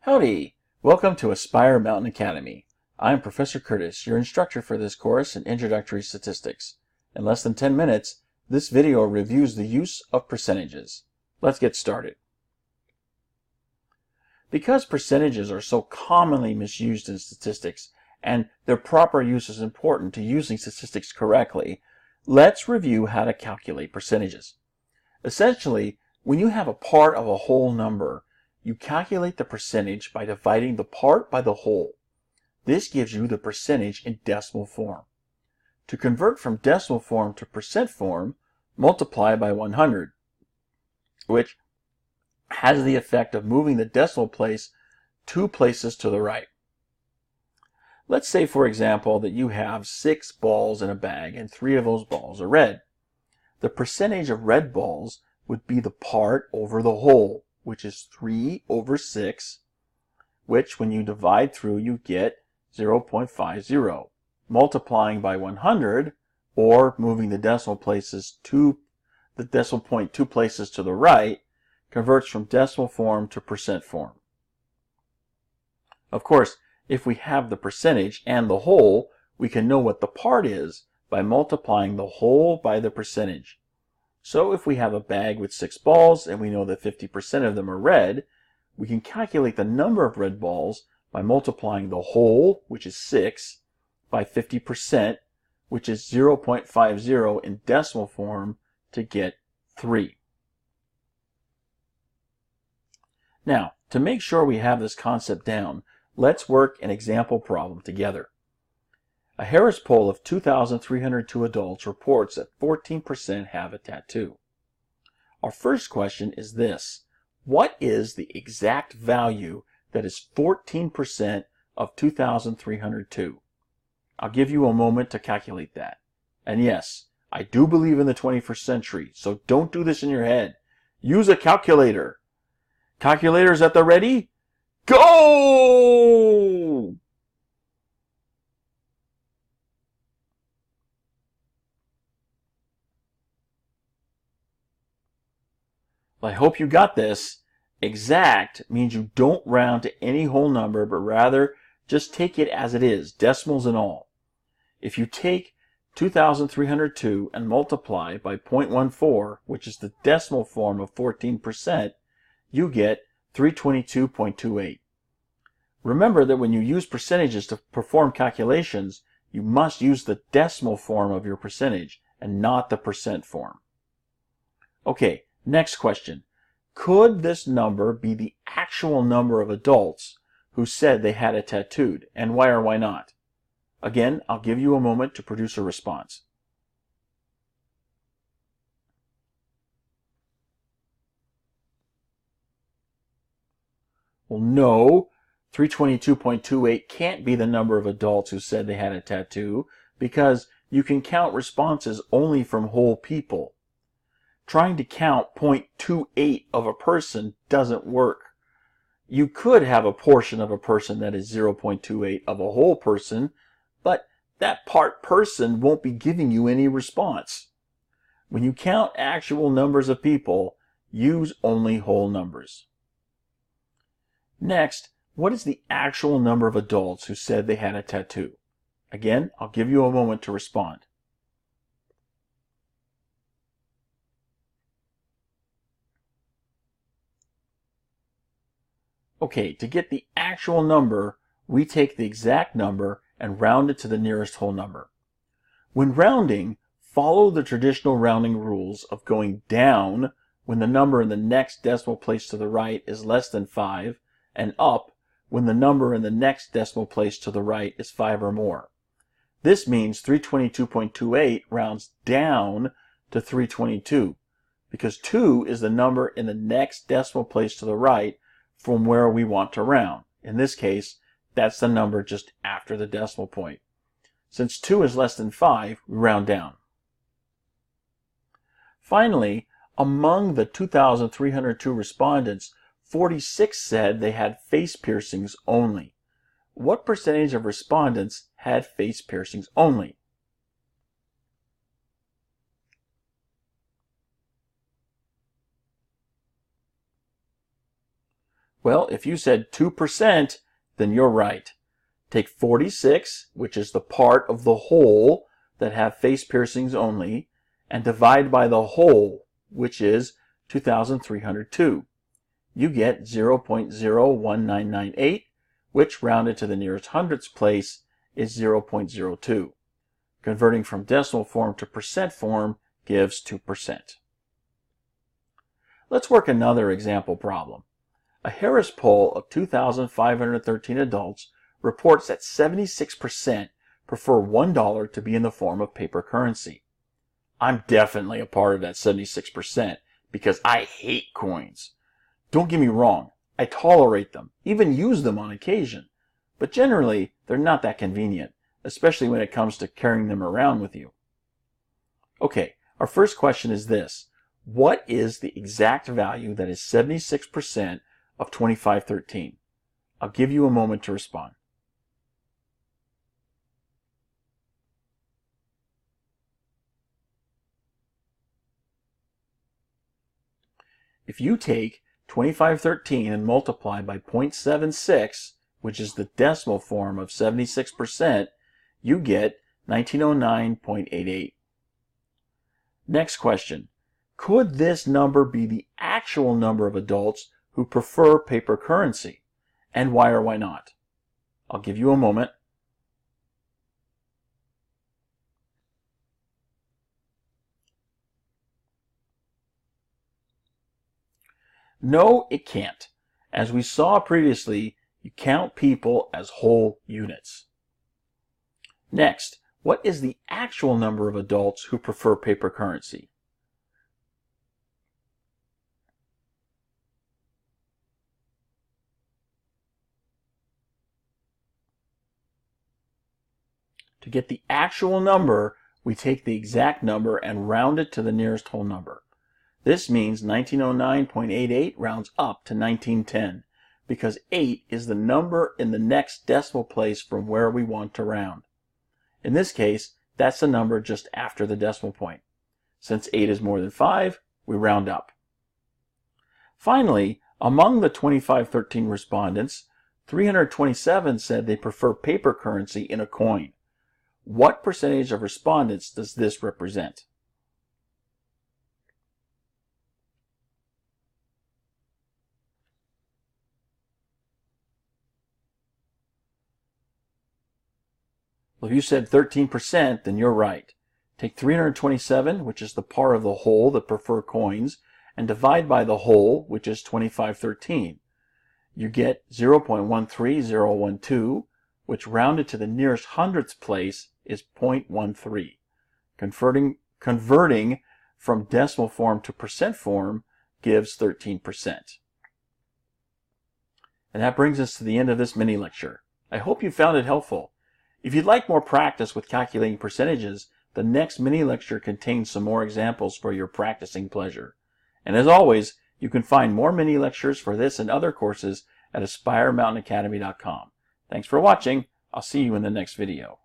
Howdy! Welcome to Aspire Mountain Academy. I'm Professor Curtis, your instructor for this course in Introductory Statistics. In less than 10 minutes, this video reviews the use of percentages. Let's get started. Because percentages are so commonly misused in statistics, and their proper use is important to using statistics correctly, let's review how to calculate percentages. Essentially, when you have a part of a whole number, you calculate the percentage by dividing the part by the whole. This gives you the percentage in decimal form. To convert from decimal form to percent form, multiply by 100, which has the effect of moving the decimal place 2 places to the right. Let's say, for example, that you have 6 balls in a bag and 3 of those balls are red. The percentage of red balls would be the part over the whole, which is 3 over 6, which when you divide through you get 0.50. Multiplying by 100, or moving the decimal places the decimal point 2 places to the right, converts from decimal form to percent form. Of course, if we have the percentage and the whole, we can know what the part is by multiplying the whole by the percentage. So if we have a bag with 6 balls and we know that 50% of them are red, we can calculate the number of red balls by multiplying the whole, which is 6, by 50%, which is 0.50 in decimal form, to get 3. Now, to make sure we have this concept down, let's work an example problem together. A Harris poll of 2,302 adults reports that 14% have a tattoo. Our first question is this: what is the exact value that is 14% of 2,302? I'll give you a moment to calculate that. And yes, I do believe in the 21st century, so don't do this in your head. Use a calculator. Calculators at the ready? Go! I hope you got this. Exact means you don't round to any whole number, but rather just take it as it is, decimals and all. If you take 2,302 and multiply by 0.14, which is the decimal form of 14%, you get 322.28. Remember that when you use percentages to perform calculations, you must use the decimal form of your percentage and not the percent form. Okay. Next question. Could this number be the actual number of adults who said they had it tattooed, and why or why not? Again, I'll give you a moment to produce a response. Well, no, 322.28 can't be the number of adults who said they had a tattoo, because you can count responses only from whole people. Trying to count 0.28 of a person doesn't work. You could have a portion of a person that is 0.28 of a whole person, but that part person won't be giving you any response. When you count actual numbers of people, use only whole numbers. Next, what is the actual number of adults who said they had a tattoo? Again, I'll give you a moment to respond. Okay, to get the actual number, we take the exact number and round it to the nearest whole number. When rounding, follow the traditional rounding rules of going down when the number in the next decimal place to the right is less than 5, and up when the number in the next decimal place to the right is 5 or more. This means 322.28 rounds down to 322, because 2 is the number in the next decimal place to the right from where we want to round. In this case, that's the number just after the decimal point. Since 2 is less than 5, we round down. Finally, among the 2,302 respondents, 46 said they had face piercings only. What percentage of respondents had face piercings only? Well, if you said 2%, then you're right. Take 46, which is the part of the whole that have face piercings only, and divide by the whole, which is 2,302. You get 0.01998, which rounded to the nearest hundredths place is 0.02. Converting from decimal form to percent form gives 2%. Let's work another example problem. A Harris poll of 2,513 adults reports that 76% prefer $1 to be in the form of paper currency. I'm definitely a part of that 76% because I hate coins. Don't get me wrong, I tolerate them, even use them on occasion, but generally they're not that convenient, especially when it comes to carrying them around with you. Okay, our first question is this. What is the exact value that is 76% of 2513? I'll give you a moment to respond. If you take 2513 and multiply by 0.76, which is the decimal form of 76%, you get 1909.88. Next question. Could this number be the actual number of adults who prefer paper currency? And why or why not? I'll give you a moment. No, it can't. As we saw previously, you count people as whole units. Next, what is the actual number of adults who prefer paper currency? To get the actual number, we take the exact number and round it to the nearest whole number. This means 1909.88 rounds up to 1910 because 8 is the number in the next decimal place from where we want to round. In this case, that's the number just after the decimal point. Since 8 is more than 5, we round up. Finally, among the 2513 respondents, 327 said they prefer paper currency in a coin. What percentage of respondents does this represent? Well, if you said 13%, then you're right. Take 327, which is the part of the whole that prefer coins, and divide by the whole, which is 2513. You get 0.13012, which rounded to the nearest hundredths place is 0.13. Converting from decimal form to percent form gives 13%. And that brings us to the end of this mini lecture. I hope you found it helpful. If you'd like more practice with calculating percentages, the next mini lecture contains some more examples for your practicing pleasure. And as always, you can find more mini lectures for this and other courses at AspireMountainAcademy.com. Thanks for watching. I'll see you in the next video.